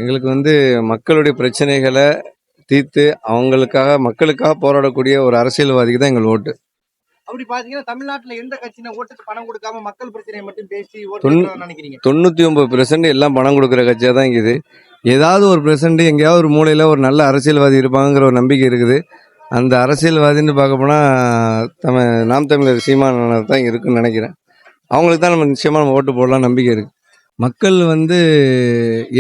எங்களுக்கு மக்களுடைய பிரச்சனைகளை தீர்த்து மக்களுக்காக போராடக்கூடிய ஒரு அரசியல்வாதிக்கு தான் எங்கள் ஓட்டு. அப்படி பாத்தீங்கன்னா தமிழ்நாட்டுல எந்த கட்சியின ஓட்டுக்கு பணம் கொடுக்காம மக்கள் பிரச்சனையை மட்டும் பேசி ஓட்டு நினைக்கிறீங்க? 99% எல்லாம் பணம் கொடுக்குற கட்சியா தான் இருக்குது. ஏதாவது ஒரு பெர்சன்ட் எங்கேயாவது ஒரு மூலையில ஒரு நல்ல அரசியல்வாதி இருப்பாங்கிற ஒரு நம்பிக்கை இருக்குது. அந்த அரசியல்வாதின்னு பார்க்க போனா நாம் தமிழர் சீமான் தான் இருக்குன்னு நினைக்கிறேன். அவங்களுக்கு தான் நம்ம நிச்சயமா நம்ம ஓட்டு போடலாம் நம்பிக்கை இருக்கு. மக்கள்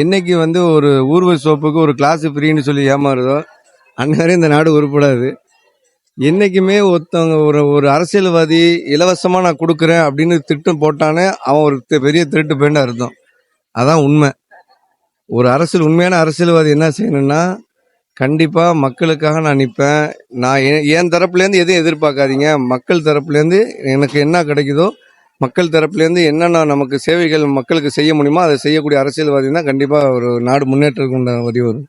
என்னைக்கு ஒரு ஊர்வ சோப்புக்கு ஒரு கிளாஸ் ஃப்ரீன்னு சொல்லி ஏமாறுதோ அந்நேரம் இந்த நாடு உருப்படாது. என்னைக்குமே ஒருத்தவங்க ஒரு அரசியல்வாதி இலவசமா நான் கொடுக்குறேன் அப்படின்னு திட்டம் போட்டானே அவன் ஒரு பெரிய திருட்டு பேன்னு அர்த்தம். அதான் உண்மை. ஒரு உண்மையான அரசியல்வாதி என்ன செய்யணும்னா, கண்டிப்பா மக்களுக்காக நான் நிற்பேன். நான் என் தரப்புலேருந்து எதையும் எதிர்பார்க்காதீங்க. மக்கள் தரப்புலேருந்து எனக்கு என்ன கிடைக்குதோ, மக்கள் தரப்புலேருந்து என்னென்ன நமக்கு சேவைகள் மக்களுக்கு செய்ய முடியுமோ அதை செய்யக்கூடிய அரசியல்வாதி தான் கண்டிப்பா ஒரு நாடு முன்னேற்றத்துக்கு உண்டான வழி வரும்.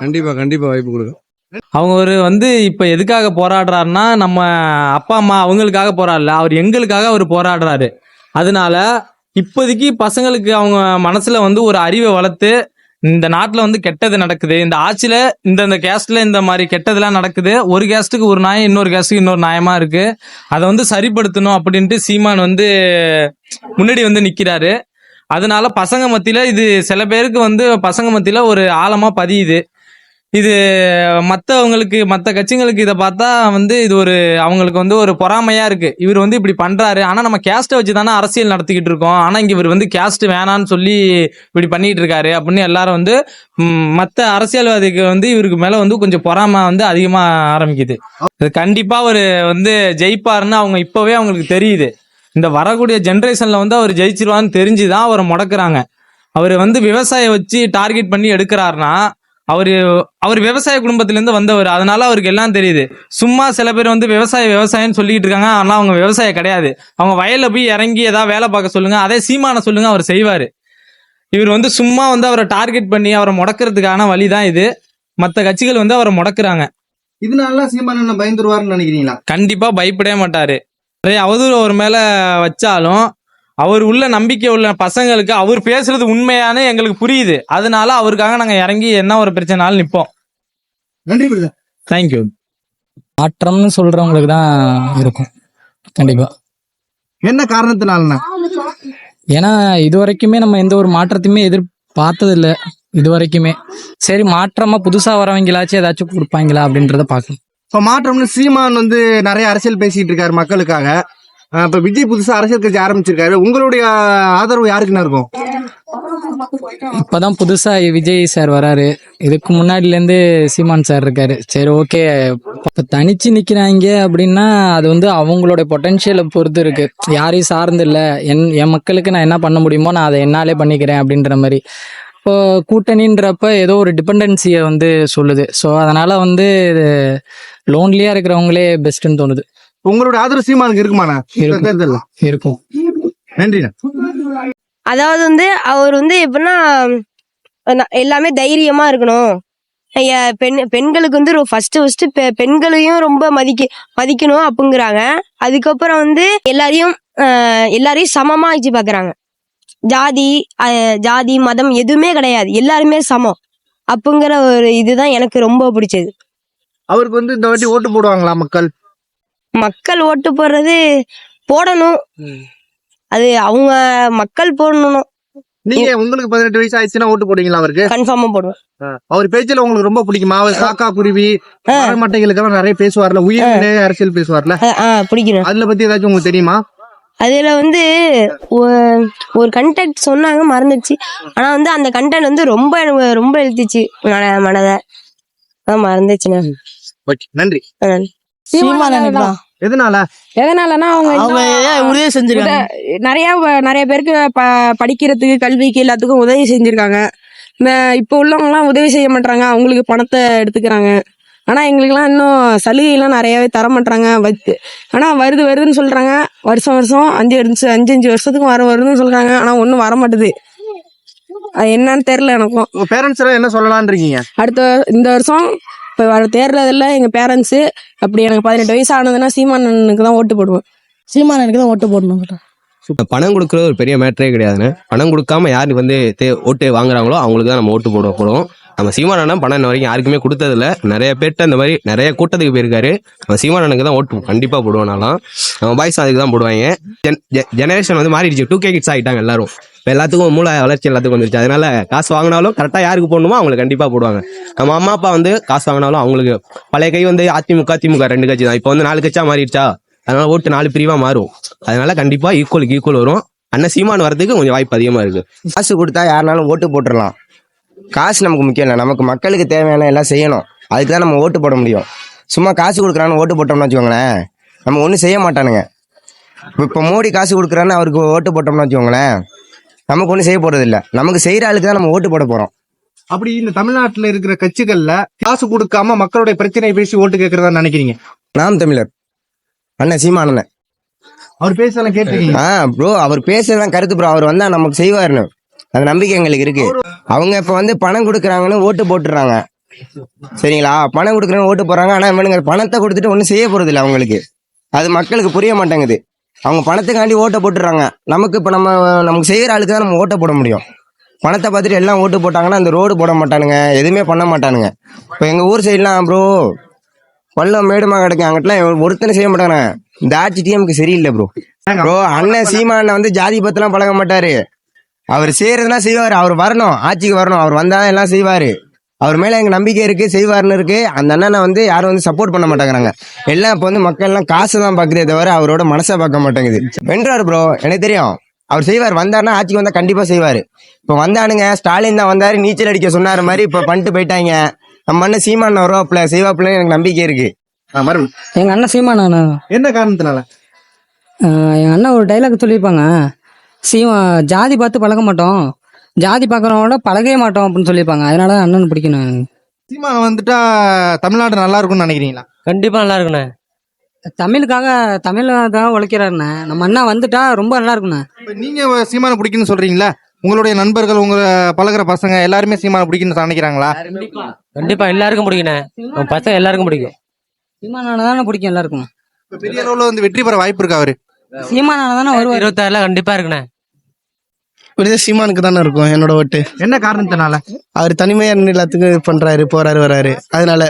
கண்டிப்பா கண்டிப்பா வாய்ப்பு கொடுக்கும். அவங்க இப்ப எதுக்காக போராடுறாருன்னா, நம்ம அப்பா அம்மா அவங்களுக்காக போராடல, அவர் எங்களுக்காக அவர் போராடுறாரு. அதனால இப்போதைக்கு பசங்களுக்கு அவங்க மனசுல ஒரு அறிவை வளர்த்து, இந்த நாட்டுல கெட்டது நடக்குது, இந்த ஆட்சியில இந்த கேஸ்ட்ல இந்த மாதிரி கெட்டதெல்லாம் நடக்குது, ஒரு கேஸ்டுக்கு ஒரு நியாயம், இன்னொரு கேஸ்டுக்கு இன்னொரு நியாயமா இருக்கு, அதை சரிப்படுத்தணும் அப்படின்ட்டு சீமான் முன்னாடி நிக்கிறாரு. அதனால பசங்க மத்தியில இது சில பேருக்கு பசங்க மத்தியில ஒரு ஆழமா பதியுது. இது மற்ற கட்சிங்களுக்கு இதை பார்த்தா இது அவங்களுக்கு ஒரு பொறாமையா இருக்கு. இவர் இப்படி பண்றாரு, ஆனா நம்ம கேஸ்ட்டை வச்சு தானே அரசியல் நடத்திக்கிட்டு இருக்கோம், ஆனா இங்க இவர் கேஸ்ட் வேணான்னு சொல்லி இப்படி பண்ணிட்டு இருக்காரு அப்படின்னு எல்லாரும் மற்ற அரசியல்வாதிக்கு இவருக்கு மேல கொஞ்சம் பொறாமை அதிகமா ஆரம்பிக்குது. கண்டிப்பா அவர் ஜெயிப்பாருன்னு அவங்க இப்பவே அவங்களுக்கு தெரியுது. இந்த வரக்கூடிய ஜென்ரேஷன்ல அவர் ஜெயிச்சிருவான்னு தெரிஞ்சுதான் அவரை முடக்குறாங்க. அவர் விவசாயம் வச்சு டார்கெட் பண்ணி எடுக்கிறாருன்னா, அவர் விவசாய குடும்பத்திலேருந்து வந்தவர், அதனால அவருக்கு எல்லாம் தெரியுது. சும்மா சில பேர் விவசாயம்னு சொல்லிட்டு இருக்காங்க, ஆனா அவங்க விவசாயம் கிடையாது. அவங்க வயல்ல போய் இறங்கி ஏதாவது வேலை பார்க்க சொல்லுங்க, அதே சீமான சொல்லுங்க, அவர் செய்வாரு. இவர் சும்மா அவரை டார்கெட் பண்ணி அவரை முடக்கிறதுக்கான வழிதான் இது. மற்ற கட்சிகள் அவரை முடக்குறாங்க. இதனால சீமான பயந்துருவாருன்னு நினைக்கிறீங்களா? கண்டிப்பா பயப்படவே மாட்டாரு. நிறைய அவதூறு அவர் மேல வச்சாலும் அவர் உள்ள நம்பிக்கை உள்ள பசங்களுக்கு அவர் பேசுறது உண்மையான எங்களுக்கு புரியுது. அதனால அவருக்காக நாங்க இறங்கி என்ன ஒரு பிரச்சனாலும் நிப்போம். நன்றி. தேங்க்யூ. மாற்றம்னு சொல்றவங்களுக்கு தான் இருக்கும் கண்டிப்பா. என்ன காரணத்தினால? ஏன்னா இது வரைக்குமே நம்ம எந்த ஒரு மாற்றத்தையுமே எதிர்பார்த்தது இல்லை இது வரைக்குமே. சரி, மாற்றமா புதுசா வரவங்களாச்சும் ஏதாச்சும் கொடுப்பாங்களா அப்படின்றத பார்க்கணும். இப்ப மாற்றம்னு சீமான் நிறைய அரசியல் பேசிட்டு இருக்காரு மக்களுக்காக. இப்ப விஜய் புதுசா அரசியல் கட்சி ஆரம்பிச்சிருக்காரு. உங்களுடைய ஆதரவு யாருக்குன்னு இருக்கும்? இப்பதான் புதுசா விஜய் சார் வராரு, இதுக்கு முன்னாடில இருந்து சீமான் சார் இருக்காரு. சரி, ஓகே. இப்ப தனிச்சு நிக்கிறாங்க அப்படின்னா அது அவங்களோட பொட்டன்ஷியலை பொறுத்து இருக்கு. யாரையும் சார்ந்து இல்ல, என் மக்களுக்கு நான் என்ன பண்ண முடியுமோ நான் அதை என்னாலே பண்ணிக்கிறேன் அப்படின்ற மாதிரி. இப்போ கூட்டணின்றப்ப ஏதோ ஒரு டிபெண்டன்சியை சொல்லுது. ஸோ அதனால லோன்லியா இருக்கிறவங்களே பெஸ்ட்ன்னு தோணுது. உங்களோட ஆதரவு சீமானுக்கு இருக்குமாண்ணா? இருக்கும். நன்றி. அதாவது அவர் எப்படின்னா எல்லாமே தைரியமா இருக்கணும். பெண்களுக்கு ஃபர்ஸ்ட் பெண்களையும் ரொம்ப மதிக்கணும் அப்படிங்கிறாங்க. அதுக்கப்புறம் எல்லாரையும் சமமா வச்சு பாக்குறாங்க. ஜாதி மதம் எதுவுமே கிடையாது, எல்லாருமே சமம் அப்படிங்கிற ஒரு இதுதான் எனக்கு ரொம்ப பிடிச்சது. அவருக்கு இந்த வாட்டி ஓட்டு போடுவாங்களா மக்கள் ஓட்டு போடணும். அது அவங்க மக்கள் போடணும். நீங்க உங்களுக்கு 18 வயசு ஆயிடுச்சுன்னா ஓட்டு போடுவீங்களா? அவருக்கு கன்ஃபார்மா போடுவேன். அவர் பேச்சுல உங்களுக்கு ரொம்ப பிடிக்குமா? அவர் காக்கா குருவி மட்டைகளுக்கெல்லாம் நிறைய பேசுவார்ல, உயிர் அரசியல் பேசுவார்ல, பிடிக்கும். அதுல பத்தி ஏதாச்சும் உங்களுக்கு தெரியுமா? அதுல ஒரு கண்டென்ட் சொன்னாங்க, மறந்துச்சு. ஆனா அந்த கண்டென்ட் ரொம்ப ரொம்ப எழுத்துச்சு மனதை, மறந்துச்சுங்க. நன்றி. எதனாலன்னா அவங்க உதவி செஞ்சிருக்காங்க. நிறைய பேருக்கு படிக்கிறதுக்கு, கல்விக்கு, எல்லாத்துக்கும் உதவி செஞ்சிருக்காங்க. இப்ப உள்ளவங்க எல்லாம் உதவி செய்ய மாட்டாங்க, அவங்களுக்கு பணத்தை எடுத்துக்கிறாங்க. ஆனா எங்களுக்கெல்லாம் இன்னும் சலுகைலாம் நிறையவே தர மாட்டாங்க. ஆனா வருதுன்னு சொல்றாங்க. வருஷம் 5 வருஷத்துக்கும் வருதுன்னு சொல்றாங்க. ஆனா ஒண்ணும் வர மாட்டுது. அது என்னன்னு தெரியல எனக்கும். பேரண்ட்ஸ் என்ன சொல்லலாம்னு இருக்கீங்க? இந்த வருஷம் இப்போ வர தேர்தலில் எங்கள் பேரண்ட்ஸு அப்படி எனக்கு 18 வயசு ஆனதுன்னா சீமானனுக்கு தான் ஓட்டு போடுவேன். சீமானனுக்கு தான் ஓட்டு போடணும். பணம் கொடுக்குறது ஒரு பெரிய மேட்டரே கிடையாதுன்னு. பணம் கொடுக்காம யார் வந்து ஓட்டு வாங்குறாங்களோ அவங்களுக்கு தான் நம்ம ஓட்டு போடுவோம். நம்ம சீமானண்ணன் பணம் இன்ன வரைக்கும் யாருக்குமே கொடுத்ததில்ல. நிறைய பேர்ட்ட இந்த மாதிரி நிறைய கூட்டத்துக்கு போயிருக்காரு. நம்ம சீமானனுக்கு தான் ஓட்டு கண்டிப்பா போடுவோம்னாலும் நம்ம பாய்ஸ் அதுக்கு தான் போடுவாங்க. ஜெனரேஷன் வந்து மாறிடுச்சு. 2K கிட்ஸ் ஆகிட்டாங்க எல்லாரும். இப்போ எல்லாத்துக்கும் மூளை வளர்ச்சி எல்லாத்துக்கும் வந்துருச்சு. அதனால காசு வாங்கினாலும் கரெக்டாக யாருக்கு போடணுமோ அவங்களுக்கு கண்டிப்பாக போடுவாங்க. நம்ம அம்மா அப்பா வந்து காசு வாங்கினாலும் அவங்களுக்கு பழைய கை வந்து அதிமுக திமுக 2 கட்சி தான். இப்போ வந்து 4 கட்சியா மாறிடுச்சா, அதனால ஓட்டு 4 பிரிவா மாறும். அதனால கண்டிப்பா ஈக்குவலுக்கு ஈக்குவல் வரும். அண்ணன் சீமான் வரதுக்கு கொஞ்சம் வாய்ப்பு அதிகமா இருக்கு. காசு கொடுத்தா யாருனாலும் ஓட்டு போட்டுடலாம். காசு நமக்கு முக்கியம் இல்லை, நமக்கு மக்களுக்கு தேவையான எல்லாம் செய்யணும். அதுக்கு தான் நம்ம ஓட்டு போட முடியும். சும்மா காசு கொடுக்குறான்னு ஓட்டு போட்டோம்னு வச்சுக்கோங்களேன், நம்ம ஒன்றும் செய்ய மாட்டானுங்க. இப்போ மோடி காசு கொடுக்குறான்னு அவருக்கு ஓட்டு போட்டோம்னு வச்சுக்கோங்களேன், நமக்கு ஒன்றும் செய்ய போறது இல்லை. நமக்கு செய்யற ஆளுக்கு தான் நம்ம ஓட்டு போட போறோம். அப்படி இந்த தமிழ்நாட்டுல இருக்கிற கட்சிகள்ல காசு கொடுக்காம மக்களுடைய பிரச்சனையை பேசி ஓட்டு கேட்கறதா நினைக்கிறீங்க? நாம் தமிழர் அண்ணன் சீமானண்ணன் அவர் பேசலாம் கேட்டிருக்கீங்க? ப்ரோ, அவர் பேசுறதான் கருத்து ப்ரோ. அவர் வந்தா நமக்கு செய்வாருன்னு அந்த நம்பிக்கை எங்களுக்கு இருக்கு. அவங்க இப்ப வந்து பணம் கொடுக்குறாங்கன்னு ஓட்டு போட்டுறாங்க, சரிங்களா? பணம் கொடுக்குறேன்னு ஓட்டு போடுறாங்க. ஆனா இவனுங்க பணத்தை கொடுத்துட்டு ஒன்றும் செய்ய போறது இல்லை அவங்களுக்கு. அது மக்களுக்கு புரிய மாட்டேங்குது. அவங்க பணத்துக்காண்டி ஓட்டை போட்டுறாங்க. நமக்கு இப்போ நமக்கு செய்கிற ஆளுக்கு தான் நம்ம ஓட்டை போட முடியும். பணத்தை பார்த்துட்டு எல்லாம் ஓட்டு போட்டாங்கன்னா அந்த ரோடு போட மாட்டானுங்க, எதுவுமே பண்ண மாட்டானுங்க. இப்போ எங்கள் ஊர் சைட்லாம் ப்ரோ பள்ளம் மேடுமா கிடைக்கும், அங்கிட்டலாம் ஒருத்தனை செய்ய மாட்டாங்க. இந்த ஆட்சி டிஎம்க்கு சரியில்லை ப்ரோ. அண்ணன் சீமானை வந்து ஜாதி பத்தெல்லாம் பழக மாட்டாரு. அவர் செய்யறதுலாம் செய்வார். அவர் வரணும், ஆட்சிக்கு வரணும். அவர் வந்தா எல்லாம் செய்வாரு. அவர் மேல எங்க நம்பிக்கை இருக்கு, செய்வார்னு இருக்கு. அந்த அண்ணனை வந்து யாரும் வந்து சப்போர்ட் பண்ண மாட்டேங்கிறாங்க. எல்லாம் இப்போ வந்து மக்கள் எல்லாம் காசு தான் பாக்குதே தவிர அவரோட மனசை பார்க்க மாட்டேங்குது. வென்றாரு ப்ரோ, எனக்கு தெரியும். அவர் செய்வார். வந்தாருன்னா ஆட்சிக்கு வந்தா கண்டிப்பா செய்வாரு. இப்போ வந்தானுங்க, ஸ்டாலின் தான் வந்தாரு, நீச்சல் அடிக்க சொன்னாரு மாதிரி இப்ப பண்ணிட்டு போயிட்டாங்க. நம்ம அண்ணன் சீமான் வருவாப்புல செய்வாப்புல எனக்கு நம்பிக்கை இருக்கு. எங்க அண்ணன் சீமான் என்ன காரணத்தினால? எங்க அண்ணன் ஒரு டைலாக் சொல்லியிருப்பாங்க, ஜாதி பார்த்து பழக மாட்டோம், ஜாதி பார்க்கறவங்களோட பழகவே மாட்டோம் அப்படின்னு சொல்லியிருப்பாங்க. அதனால அண்ணன் பிடிக்கணும். சீமான் வந்துட்டா தமிழ்நாடு நல்லா இருக்கும்னு நினைக்கிறீங்களா? கண்டிப்பா நல்லா இருக்குண்ணே. தமிழுக்காக உழைக்கிறாருண்ணே. நம்ம அண்ணா வந்துட்டா ரொம்ப நல்லா இருக்குண்ணே. நீங்க சீமானை பிடிக்குன்னு சொல்றீங்களா? உங்களுடைய நண்பர்கள், உங்க பழகுற பசங்க எல்லாருமே சீமானை பிடிக்குன்னு நினைக்கிறாங்களா? கண்டிப்பா எல்லாருக்கும் பிடிக்குண்ணே. பசங்க எல்லாருக்கும் பிடிக்கும். சீமானான தானே பிடிக்கும் எல்லாருக்கும். பெரிய அளவுல வந்து வெற்றி பெற வாய்ப்பு இருக்கு அவரு. சீமானான தானே 26 கண்டிப்பா இருக்குண்ணே. சீமானுக்கு தானே இருக்கும் என்னோட ஓட்டு. என்ன காரணத்தினால? அவர் தனிமையா நின்னு எல்லாத்துக்கும் பண்றாரு, போறாரு, வராரு. அதனால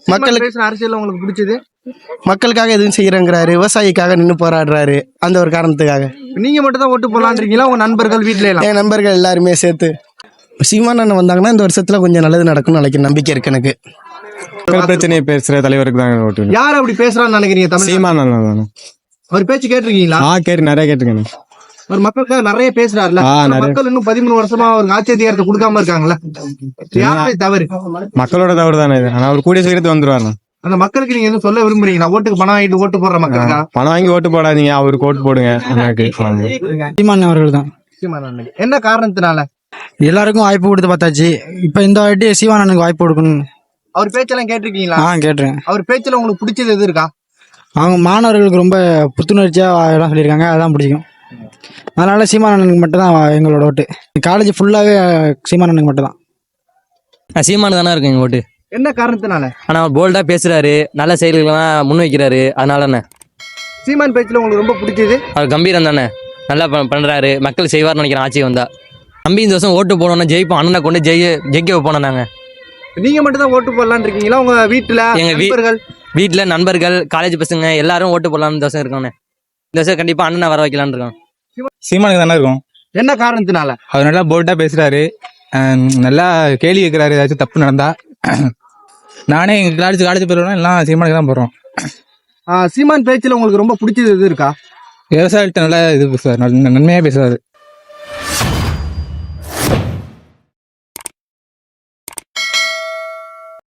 மக்களுக்கு அரசியல் உங்களுக்கு பிடிச்சது. மக்களுக்காக எதுவும் செய்யறங்கிறாரு, விவசாயிக்காக நின்று போராடுறாரு. அந்த ஒரு காரணத்துக்காக. நீங்க மட்டும் தான் ஓட்டு போடலான்றீங்களா உங்க நண்பர்கள் வீட்டுல எல்லாம்? என் நண்பர்கள் எல்லாருமே சேர்த்து சீமான் அண்ணன் வந்தாங்கன்னா இந்த வருஷத்துல கொஞ்சம் நல்லது நடக்கும்னு நினைக்கிற நம்பிக்கை இருக்கு எனக்கு. பிரச்சனையை பேசுற தலைவருக்கு தான் ஓட்டு. யார் அப்படி பேசுறான்னு நினைக்கிறீங்க? தமிழ் சீமான் அண்ணன். அவர் பேச்சு கேட்டிருக்கீங்களா? கேட்டு நிறைய கேட்டுருக்கேன். ஒரு மக்களுக்காக நிறைய பேசுறாருல. மக்கள் இன்னும் 13 வருஷமா அவருக்கு ஆட்சி அதிகாரத்தை கொடுக்காம இருக்காங்களா? யாருடைய தவறு? மக்களோட தவறு தானே இது. ஆனா அவர் கூடிய சீக்கிரத்து வந்துருவாரு. அந்த மக்களுக்கு நீங்க எதுவும் சொல்ல விரும்புறீங்களா? ஓட்டுக்கு பணம் வாங்கிட்டு ஓட்டு போடுற மக்களுக்கா? பணம் வாங்கி ஓட்டு போடாதீங்க, அவருக்கு ஓட்டு போடுங்க. சீமான் அவர்கள் தான். என்ன காரணத்தினால? எல்லாருக்கும் வாய்ப்பு கொடுத்து பார்த்தாச்சு. இப்ப இந்த வாட்டி சீமான் அண்ணனுக்கு வாய்ப்பு கொடுக்கணும். அவர் பேச்செல்லாம் கேட்டிருக்கீங்களா? கேட்டுறேன். அவர் பேச்சுல உங்களுக்கு பிடிச்சது எது இருக்கா? அவங்க மாணவர்களுக்கு ரொம்ப புத்துணர்ச்சியா எல்லாம் சொல்லியிருக்காங்க, அதான் பிடிக்கும். அதனால சீமான் அண்ணனுக்கு மட்டும் தான் எங்களோட ஓட்டு. காலேஜ் ஃபுல்லாவே சீமான் அண்ணனுக்கு மட்டும் தான். சீமானு தானே இருக்கு எங்க ஓட்டு. என்ன காரணத்தினால? ஆனா அவர் போல்டா பேசுறாரு, நல்ல செயல்கள்லாம் முன் வைக்கிறாரு. அதனால என்ன சீமான் பேச்சுல உங்களுக்கு ரொம்ப பிடிச்சது? அவர் கம்பீரம் தானே, நல்லா பண்றாரு. மக்கள் செய்வார்னு நினைக்கிறேன் ஆட்சி வந்தா. தம்பி இந்த வருஷம் ஓட்டு போனோம்னா ஜெயிப்போம், அண்ணனை கொண்டு ஜெயிக்க வைப்போம். நாங்க நீங்க மட்டும் தான் ஓட்டு போடலான்னு இருக்கீங்களா? உங்க வீட்டுல வீட்டுல நண்பர்கள், காலேஜ் பசங்க எல்லாரும் ஓட்டு போடலாம்னு இந்த வருஷம் இருக்காங்க. இந்த வருஷம் கண்டிப்பா அண்ணனை வர வைக்கலான்னு இருக்கோம். சீமானுக்கு தானே இருக்கும். என்ன காரணத்தினால? அவர் நல்லா போல்டா பேசுறாரு, நல்லா கேள்வி கேட்கிறாரு. ஏதாச்சும் தப்பு நடந்தா நானே எங்க காலேஜ் போறோம் எல்லாம் சீமானுக்கு தான் போறோம். சீமான் பேச்சுல உங்களுக்கு ரொம்ப பிடிச்சது எது இருக்கா? விவசாயிகிட்ட நல்லா இது பேசுவார், நன்மையா பேசுவாரு.